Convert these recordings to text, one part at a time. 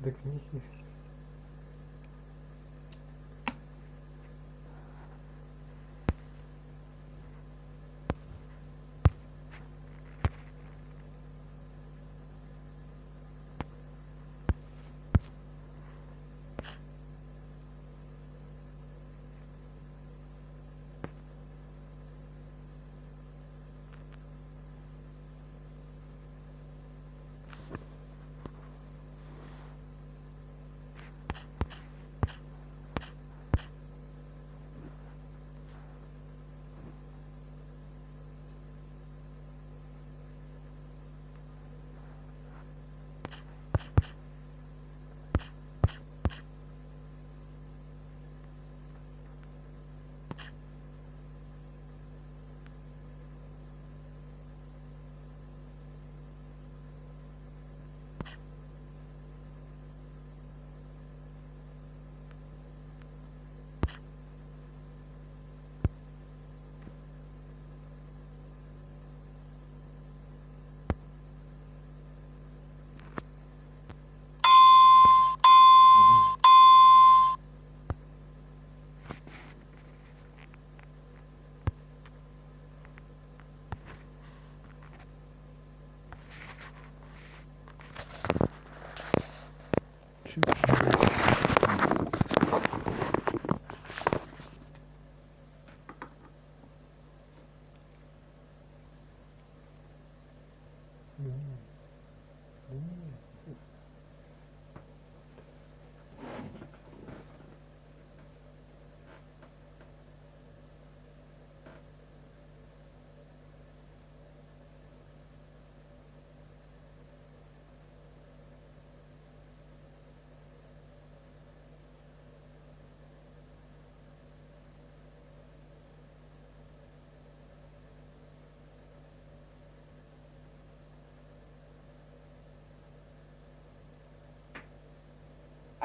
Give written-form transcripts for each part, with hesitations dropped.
до книги.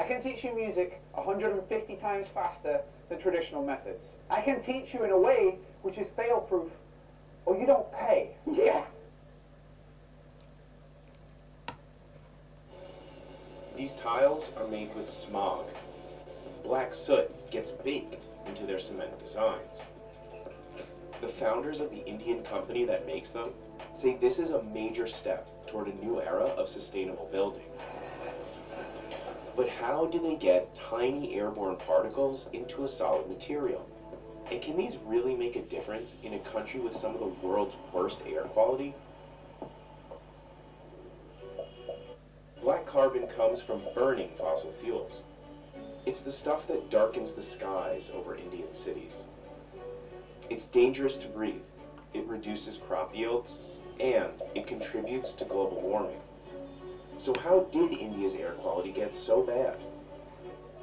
I can teach you music 150 times faster than traditional methods. I can teach you in a way which is fail-proof, or you don't pay. Yeah! These tiles are made with smog. Black soot gets baked into their cement designs. The founders of the Indian company that makes them say this is a major step toward a new era of sustainable building. But how do they get tiny airborne particles into a solid material? And can these really make a difference in a country with some of the world's worst air quality? Black carbon comes from burning fossil fuels. It's the stuff that darkens the skies over Indian cities. It's dangerous to breathe, it reduces crop yields, and it contributes to global warming. So how did India's air quality get so bad?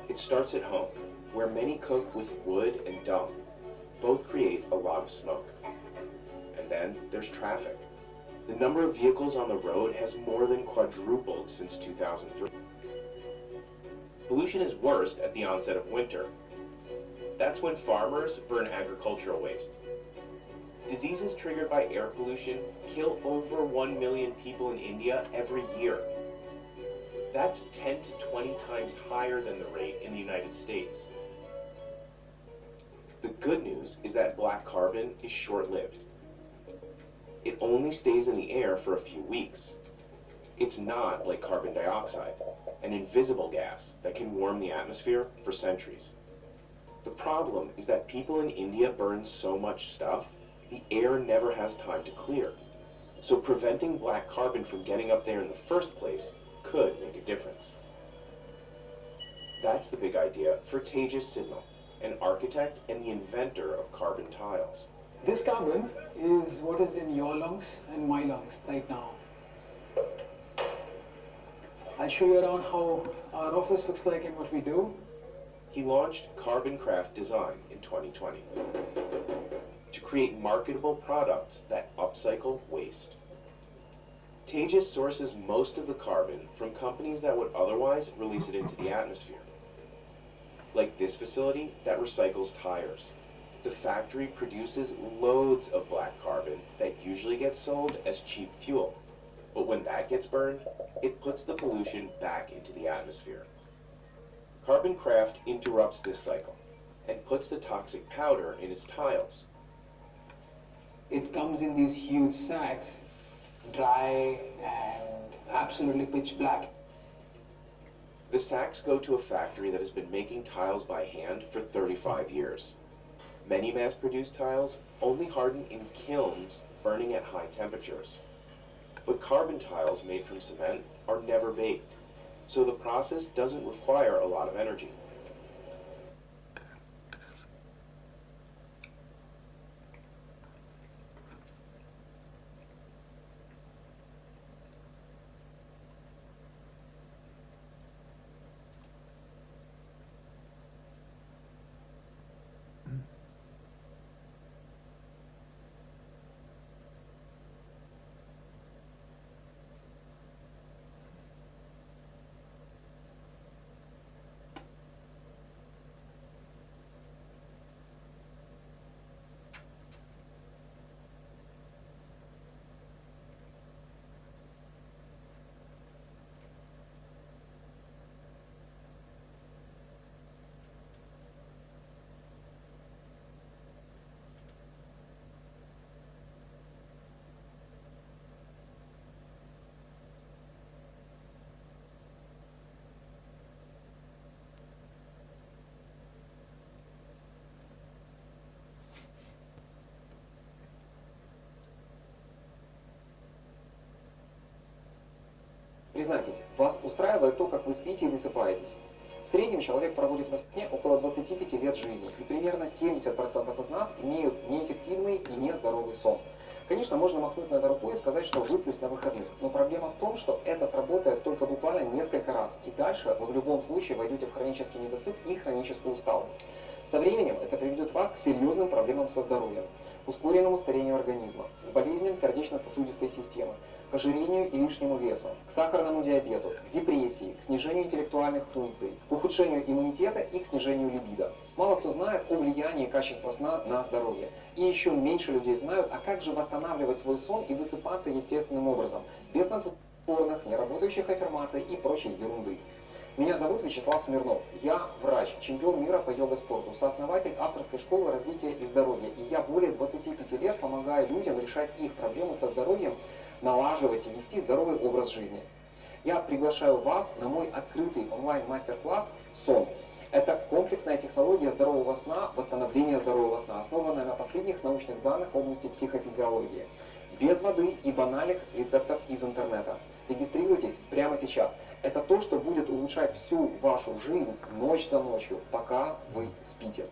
It starts at home, where many cook with wood and dung. Both create a lot of smoke. And then there's traffic. The number of vehicles on the road has more than quadrupled since 2003. Pollution is worst at the onset of winter. That's when farmers burn agricultural waste. Diseases triggered by air pollution kill over 1 million people in India every year. That's 10 to 20 times higher than the rate in the United States. The good news is that black carbon is short-lived. It only stays in the air for a few weeks. It's not like carbon dioxide, an invisible gas that can warm the atmosphere for centuries. The problem is that people in India burn so much stuff, the air never has time to clear. So preventing black carbon from getting up there in the first place could make a difference. That's the big idea for Tejas Sidnal, an architect and the inventor of carbon tiles. This carbon is what is in your lungs and my lungs right now. I'll show you around how our office looks like and what we do. He launched Carbon Craft Design in 2020 to create marketable products that upcycle waste. Tejas sources most of the carbon from companies that would otherwise release it into the atmosphere. Like this facility that recycles tires. The factory produces loads of black carbon that usually gets sold as cheap fuel. But when that gets burned, it puts the pollution back into the atmosphere. Carbon craft interrupts this cycle and puts the toxic powder in its tiles. It comes in these huge sacks, dry and absolutely pitch black. The sacks go to a factory that has been making tiles by hand for 35 years. Many mass-produced tiles only harden in kilns burning at high temperatures. But carbon tiles made from cement are never baked, so the process doesn't require a lot of energy. Признайтесь, вас устраивает то, как вы спите и высыпаетесь? В среднем человек проводит во сне около 25 лет жизни, и примерно 70% из нас имеют неэффективный и нездоровый сон. Конечно, можно махнуть на это рукой и сказать, что выплюсь на выходных, но проблема в том, что это сработает только буквально несколько раз, и дальше вы в любом случае войдете в хронический недосып и хроническую усталость. Со временем это приведет вас к серьезным проблемам со здоровьем, ускоренному старению организма, к болезням сердечно-сосудистой системы, к ожирению и лишнему весу, к сахарному диабету, к депрессии, к снижению интеллектуальных функций, к ухудшению иммунитета и к снижению либидо. Мало кто знает о влиянии качества сна на здоровье. И еще меньше людей знают, а как же восстанавливать свой сон и высыпаться естественным образом, без снотворных, неработающих аффирмаций и прочей ерунды. Меня зовут Вячеслав Смирнов. Я врач, чемпион мира по йога-спорту, сооснователь авторской школы развития и здоровья. И я более 25 лет помогаю людям решать их проблемы со здоровьем, налаживать и вести здоровый образ жизни. Я приглашаю вас на мой открытый онлайн-мастер-класс «Сон». Это комплексная технология здорового сна, восстановления здорового сна, основанная на последних научных данных в области психофизиологии. Без воды и банальных рецептов из интернета. Регистрируйтесь прямо сейчас. Это то, что будет улучшать всю вашу жизнь ночь за ночью, пока вы спите.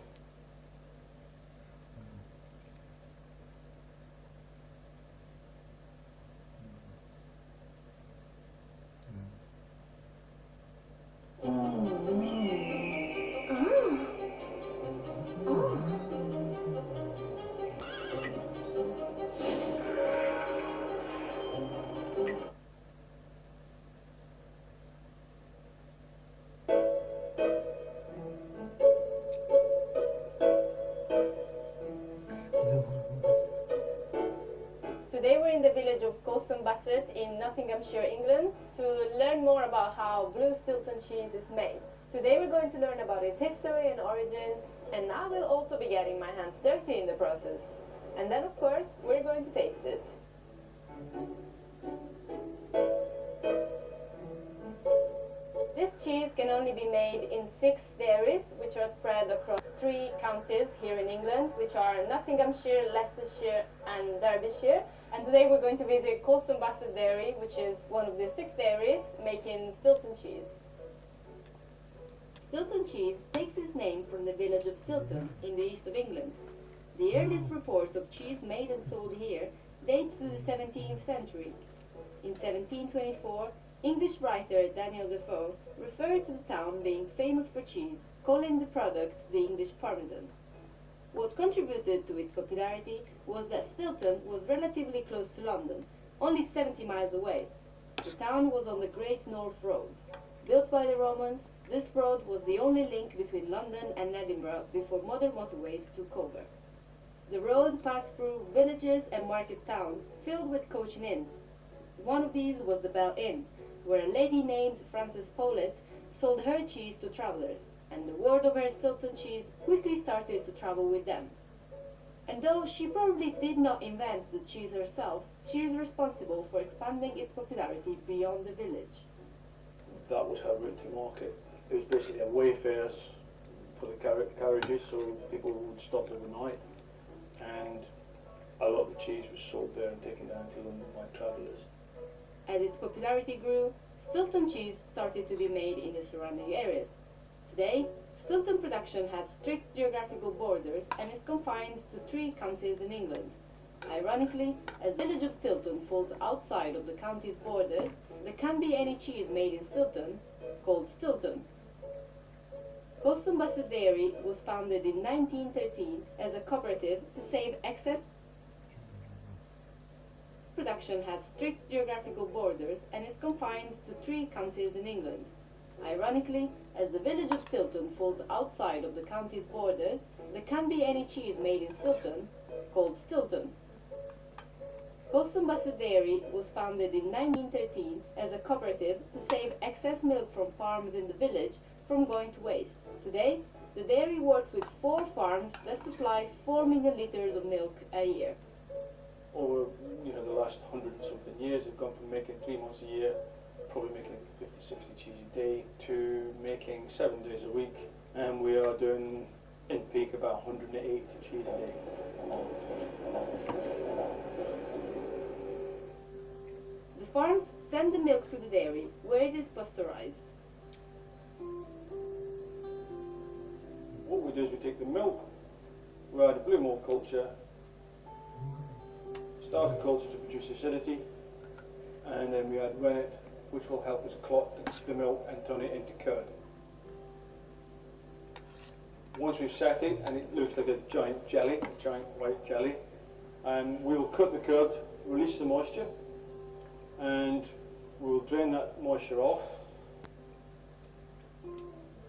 Today we're in the village of Basset in Nottinghamshire, England, to learn more about how blue Stilton cheese is made. Today we're going to learn about its history and origin, and I will also be getting my hands dirty in the process. And then, of course, we're going to taste it. This cheese can only be made in 6 dairies, which are spread across 3 counties here in England, which are Nottinghamshire, Leicestershire and Derbyshire. And today we're going to visit Basset Dairy, which is one of the 6 dairies making Stilton cheese. Stilton cheese takes its name from the village of Stilton in the east of England. The earliest reports of cheese made and sold here date to the 17th century. In 1724, English writer Daniel Defoe referred to the town being famous for cheese, calling the product the English Parmesan. What contributed to its popularity was that Stilton was relatively close to London, only 70 miles away. The town was on the Great North Road. Built by the Romans, this road was the only link between London and Edinburgh before modern motorways took over. The road passed through villages and market towns filled with coaching inns. One of these was the Bell Inn, where a lady named Frances Powlett sold her cheese to travelers, and the word of her Stilton cheese quickly started to travel with them. And though she probably did not invent the cheese herself, she is responsible for expanding its popularity beyond the village. That was her route to market. It was basically a wayfares for the carriages, so people would stop overnight, and a lot of the cheese was sold there and taken down to London by travellers. As its popularity grew, Stilton cheese started to be made in the surrounding areas. Today, Stilton production has strict geographical borders and is confined to 3 counties in England. Ironically, as the village of Stilton falls outside of the county's borders, there can't be any cheese made in Stilton called Stilton. Colston Bassett Dairy was founded in 1913 as a cooperative to save excess. Production has strict geographical borders and is confined to 3 counties in England. Ironically, as the village of Stilton falls outside of the county's borders, there can't be any cheese made in Stilton called Stilton. Colston Bassett Dairy was founded in 1913 as a cooperative to save excess milk from farms in the village from going to waste. Today, the dairy works with 4 farms that supply 4 million litres of milk a year. Over the last 100 and something years, they've gone from making 3 months a year, probably making 50, 60 cheese a day, to making 7 days a week, and we are doing in peak about 180 cheese a day. The farms send the milk to the dairy, where it is pasteurized. What we do is we take the milk, we add a blue mold culture, starter culture to produce acidity, and then we add rennet, which will help us clot the milk and turn it into curd. Once we've set it and it looks like a giant jelly, a giant white jelly, we will cut the curd, release the moisture, and we'll drain that moisture off.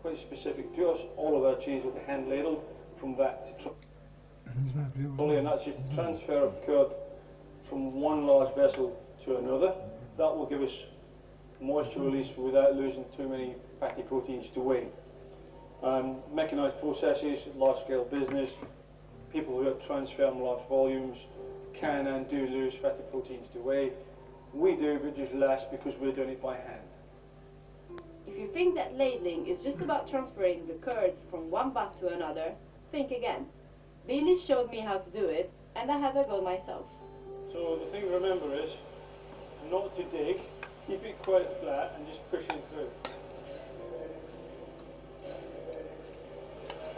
Quite specific to us, all of our cheese will be hand ladled from vat to trolley, and that's just a transfer of curd from one large vessel to another. That will give us moisture release without losing too many fatty proteins to whey. Mechanised processes, large-scale business, people who transfer large volumes can and do lose fatty proteins to whey. We do, but just less because we're doing it by hand. If you think that ladling is just about transferring the curds from one vat to another, think again. Billy showed me how to do it, and I had a go myself. So the thing to remember is not to dig, keep it quite flat and just push it through.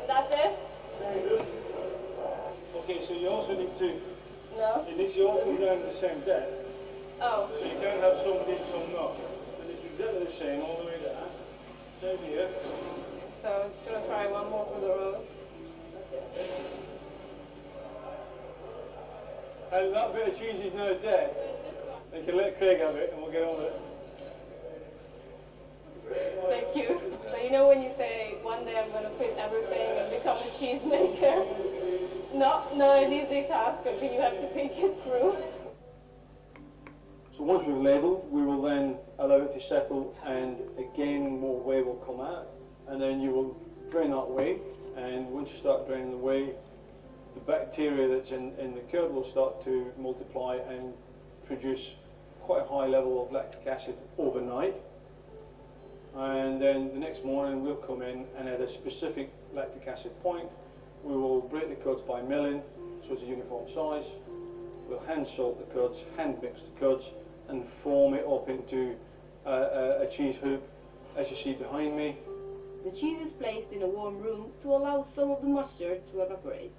That's it? Very good. Okay, so you also need to, No? it needs to all come down to the same depth. Oh. So you can't have some deep, some not. So it's exactly the same all the way down. Same here. So I'm just going to try one more for the road. And that bit of cheese is now dead. You can let Craig have it and we'll get on with it. Thank you. So you know when you say, one day I'm going to quit everything and become a cheesemaker? Not an easy task, but you have to think it through. So once we've ladled, we will then allow it to settle, and again more whey will come out, and then you will drain that whey, and once you start draining the whey, the bacteria that's in the curd will start to multiply and produce quite a high level of lactic acid overnight. And then the next morning we'll come in, and at a specific lactic acid point we will break the curds by milling so it's a uniform size. We'll hand salt the curds, hand mix the curds, and form it up into a cheese hoop, as you see behind me. The cheese is placed in a warm room to allow some of the moisture to evaporate.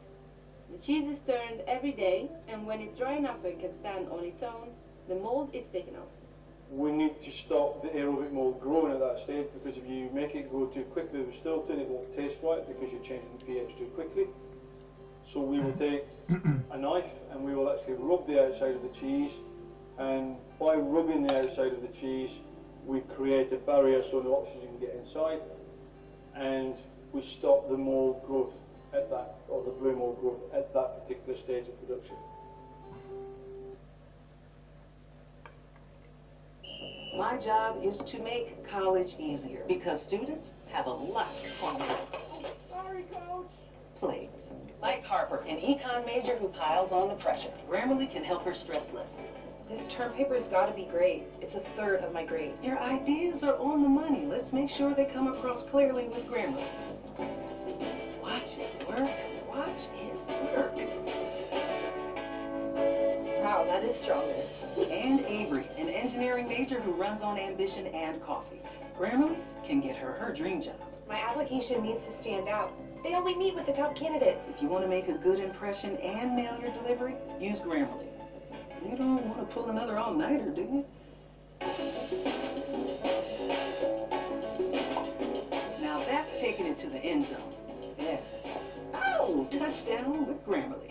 The cheese is turned every day, and when it's dry enough and can stand on its own, the mold is taken off. We need to stop the aerobic mold growing at that stage, because if you make it grow too quickly with Stilton, it won't taste right because you're changing the pH too quickly. So we will take a knife and we will actually rub the outside of the cheese, and by rubbing the outside of the cheese we create a barrier so no oxygen can get inside, and we stop the mold growth at that, or the blue mold growth at that particular stage of production. My job is to make college easier because students have a lot on their plates. Like Harper, an econ major who piles on the pressure. Grammarly can help her stress less. This term paper's gotta be great. It's a third of my grade. Your ideas are on the money. Let's make sure they come across clearly with Grammarly. Watch it work. Watch it work. Wow, that is stronger. And Avery, an engineering major who runs on ambition and coffee. Grammarly can get her her dream job. My application needs to stand out. They only meet with the top candidates. If you want to make a good impression and nail your delivery, use Grammarly. You don't want to pull another all-nighter, do you? Now that's taking it to the end zone. Yeah. Oh, touchdown with Grammarly.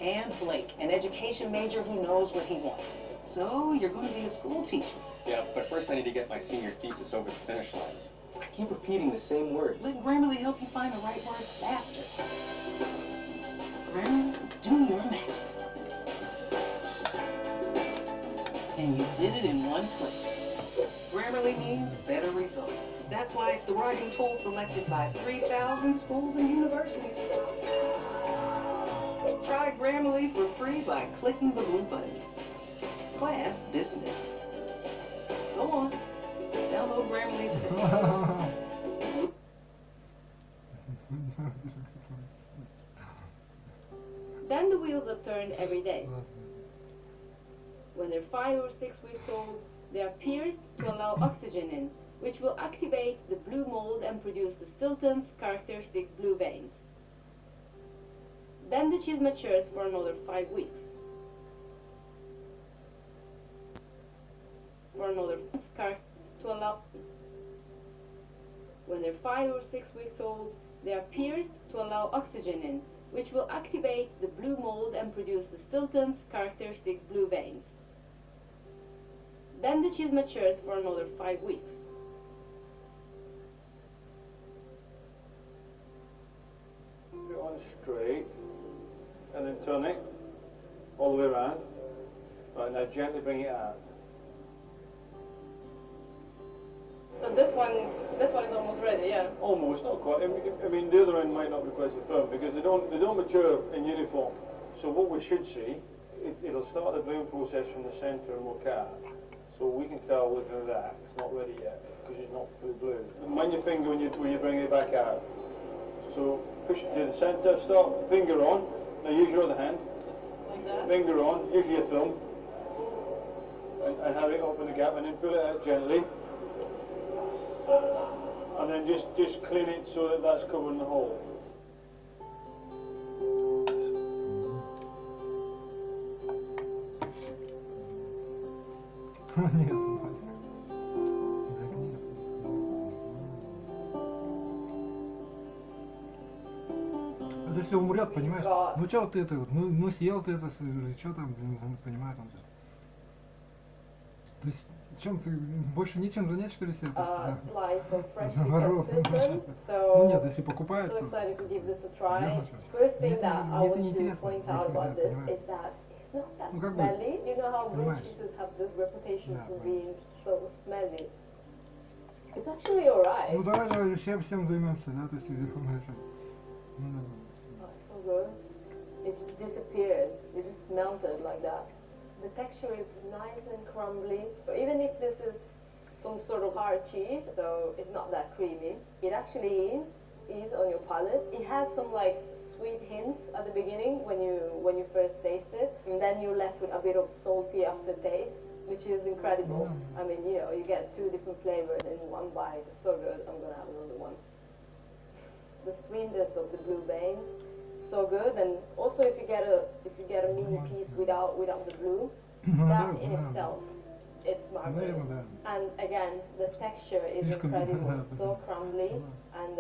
And Blake, an education major who knows what he wants. So you're going to be a school teacher. Yeah, but first I need to get my senior thesis over the finish line. I keep repeating the same words. Let Grammarly help you find the right words faster. Grammarly, do your magic. And you did it in one place. Grammarly means better results. That's why it's the writing tool selected by 3,000 schools and universities. Try Grammarly for free by clicking the blue button. Class dismissed. Go on. Download Grammarly today. Then the wheels are turned every day. When they're 5 or 6 weeks old, they are pierced to allow oxygen in, which will activate the blue mold and produce the Stilton's characteristic blue veins. Then the cheese matures for another 5 weeks. For another to allow. When they're 5 or 6 weeks old, they are pierced to allow oxygen in, which will activate the blue mold and produce the Stilton's characteristic blue veins. Then the cheese matures for another 5 weeks. Put it on straight, and then turn it all the way around. Right, now gently bring it out. So this one is almost ready, yeah. Almost, not quite. I mean, the other end might not be quite so firm because they don't mature in uniform. So what we should see, it'll start the bloom process from the centre and work out. So we can tell looking at that it's not ready yet because it's not fully blue. And mind your finger when you bring it back out. So push it to the centre, start finger on. Now use your other hand. Like that. Finger on, use your thumb, and have it open the gap, and then pull it out gently. And then just clean it so that that's covering the hole. Нет. Это все умрет, понимаешь? Да. Ну что ты это, ну съел ты это, что там, блин, понимаю там. То есть, чем ты больше нечем занять, что ли, себе? Slice of freshly Наоборот. cut Stilton. Ну нет, So, если покупают, so то... excited to give this a try. Верно, First thing Мне that это- I мне это want to неинтересно, point out если about да, this понимаешь? is that it's not that Ну, как бы, smelly. You know how blue понимаешь? cheeses have this reputation Да, for понимаю. being so smelly. It's actually alright. Ну давай всем займемся, да, то есть, ну, да. Oh, so good. It just disappeared. It just melted like that. The texture is nice and crumbly. But even if this is some sort of hard cheese, so it's not that creamy, it actually is on your palate. It has some like sweet hints at the beginning when you first taste it, and then you're left with a bit of salty aftertaste, which is incredible. I mean, you know, you get 2 different flavors in one bite. It's so good. I'm gonna have another one. The sweetness of the blue veins, so good. And also if you get a mini piece without the blue, that in itself, it's marvelous. And again, the texture is incredible, so crumbly, and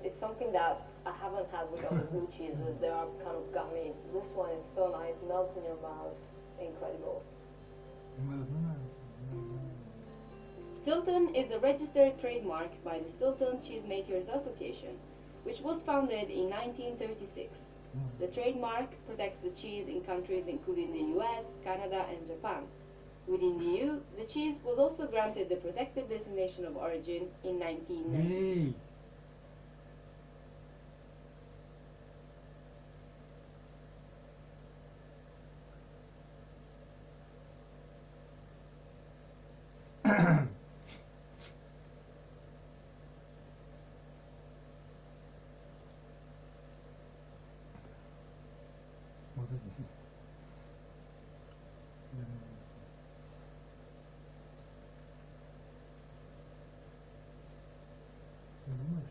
it's something that I haven't had with other blue cheeses. They are kind of gummy. This one is so nice, melts in your mouth, incredible. Stilton is a registered trademark by the Stilton Cheesemakers Association, which was founded in 1936. The trademark protects the cheese in countries including the US, Canada, and Japan. Within the EU, the cheese was also granted the protected designation of origin in 1996. Вот эти. Не думаешь?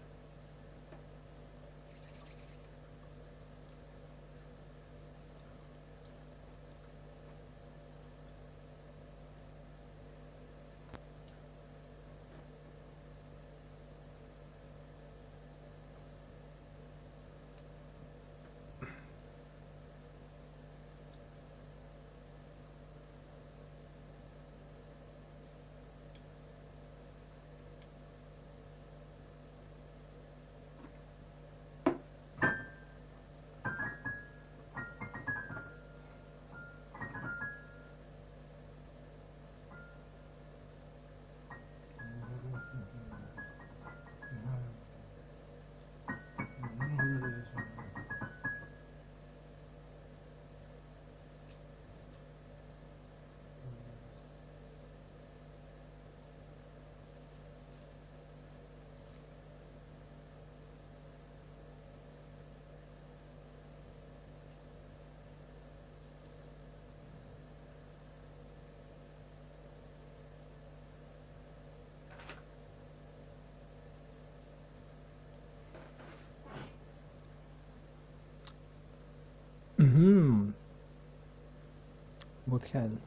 Вот хен.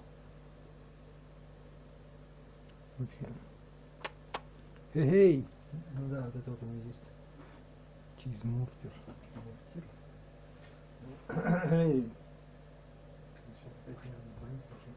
Вот хен. Эй! Ну да, вот это вот у меня есть. Чизмуртер. Эй! Сейчас опять не знаю, пошел.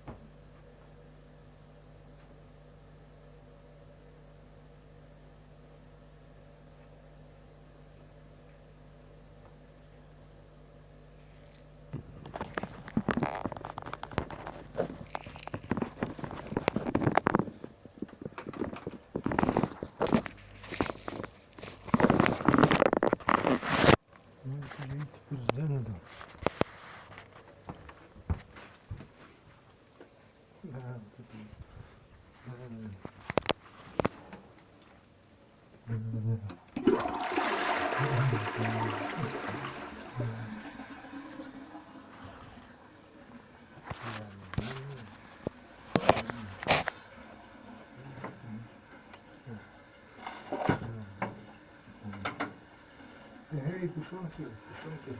Эй, тушенки, тушенки.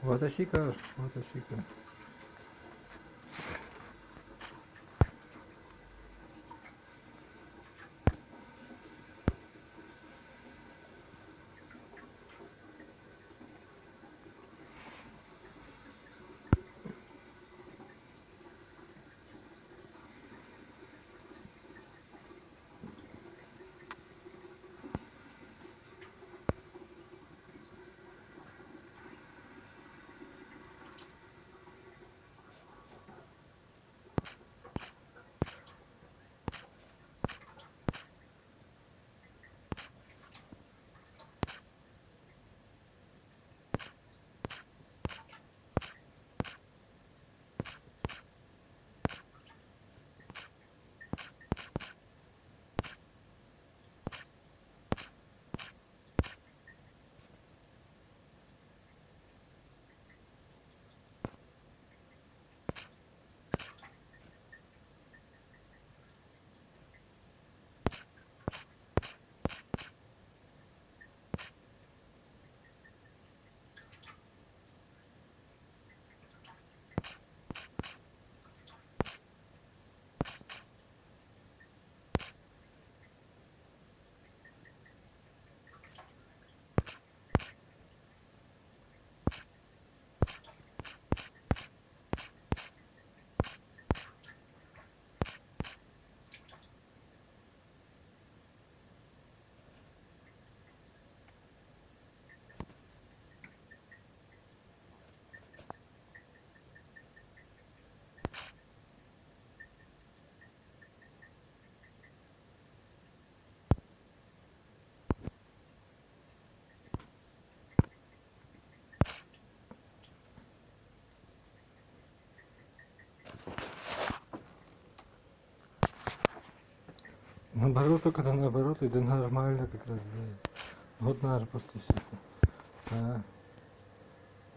Вот осика, вот осика. Наоборот, только да наоборот, и да нормально как раз, да. Вот надо просто все. Да.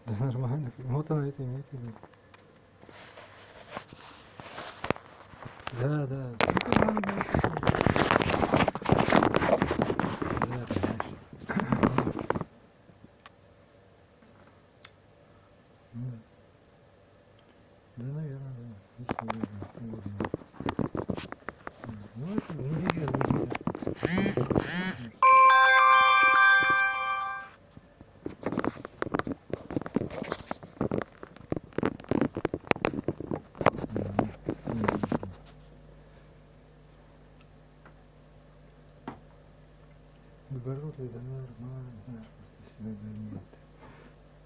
Да нормально. Вот она это имеет в виду. Да, да. Да, конечно. Да, наверное, да. Есть, наверное, угодно. Ну, это неверно. Наоборот, это нормально. Просто всегда да нет.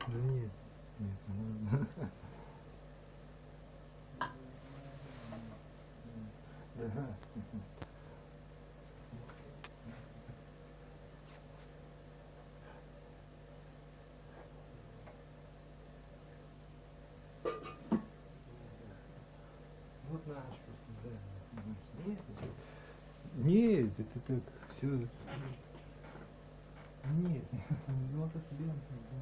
Да нет. Нет, нормально. Да. Вот наш просто, да. Нет, нет, это так, все. Нет, вот это лента, да.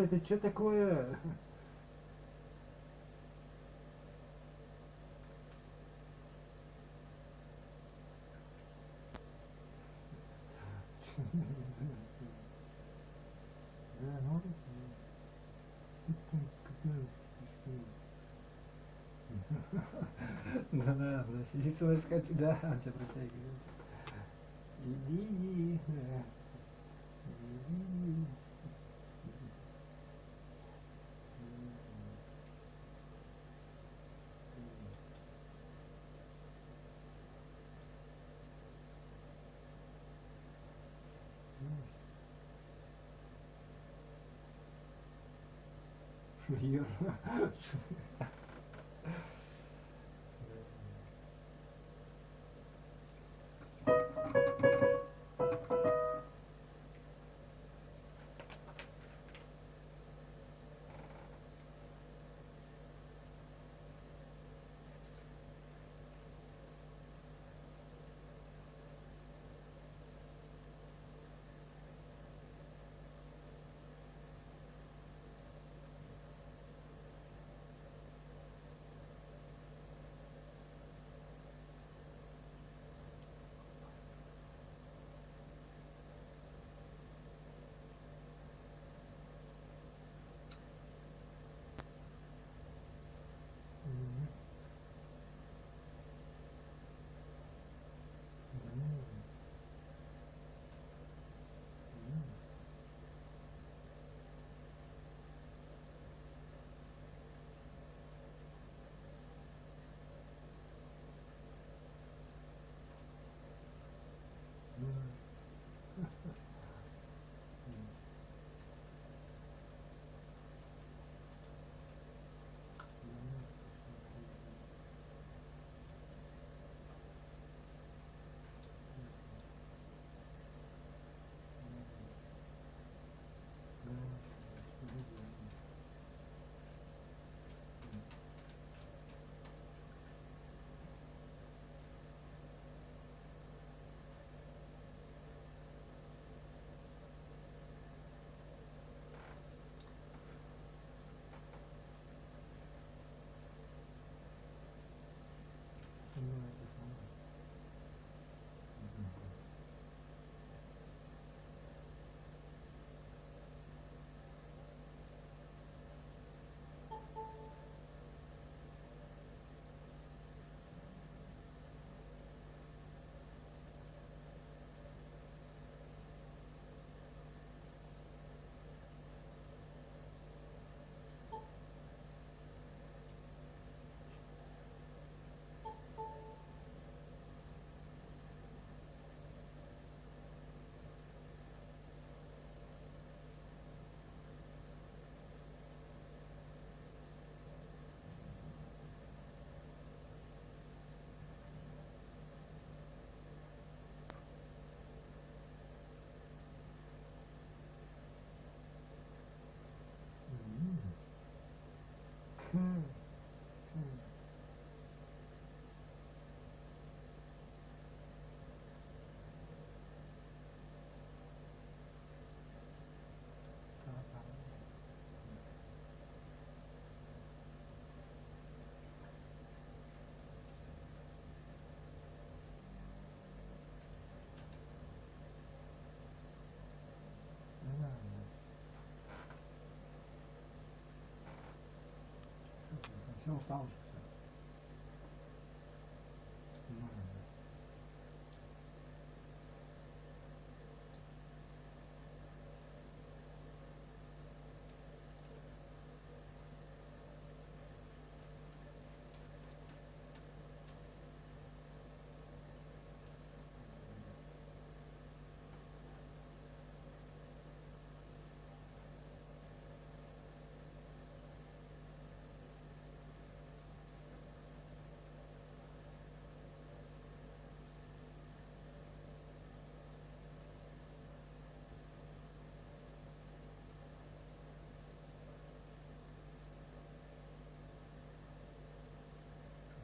Это что такое? Да, ну, Да, сидится, можно сказать, да, он тебя протягивает. Иди, да. Иди. Шуер. Все устал уже.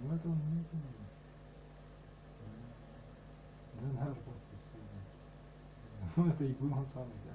Ну это он не знаю. Да, даже просто все. Ну это и был он самый, да.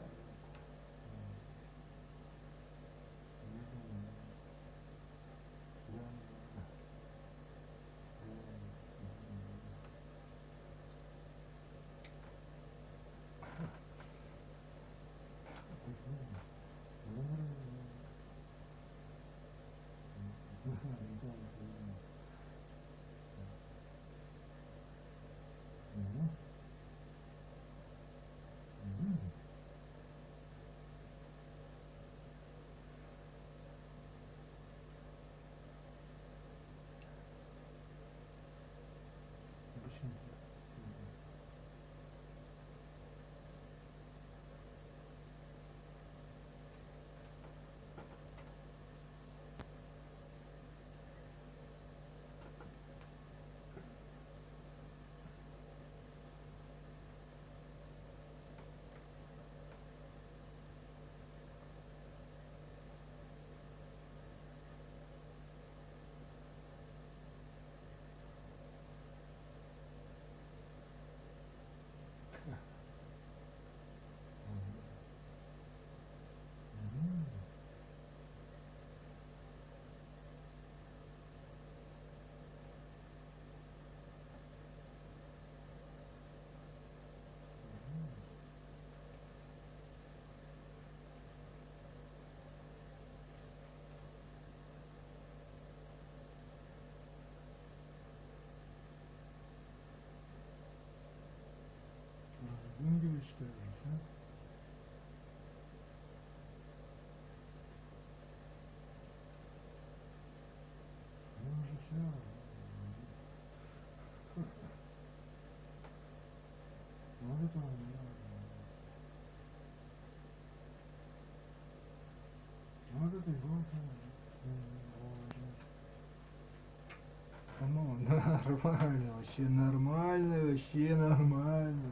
Ну, нормально, вообще нормально, вообще нормально.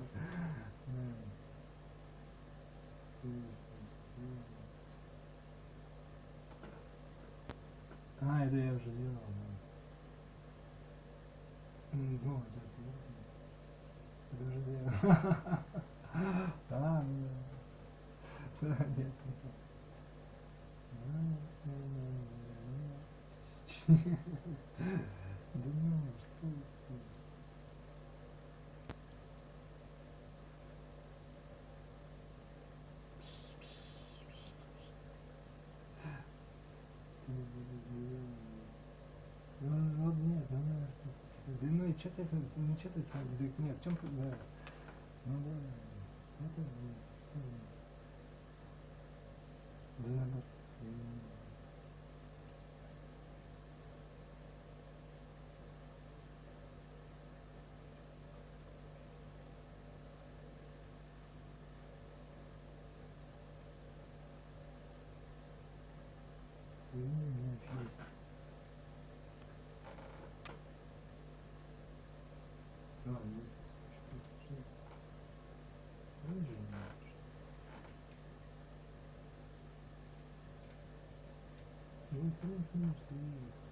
А, это я уже делал, да. Ну, это уже делал. А, ну да. Да, нет, нет. Да ну, что ты? Ну, вот нет, ну, наверное, да ну и что ты, ну что ты, да нет, в чем, да, ну да, это, да, наоборот, ну, интересно, что есть.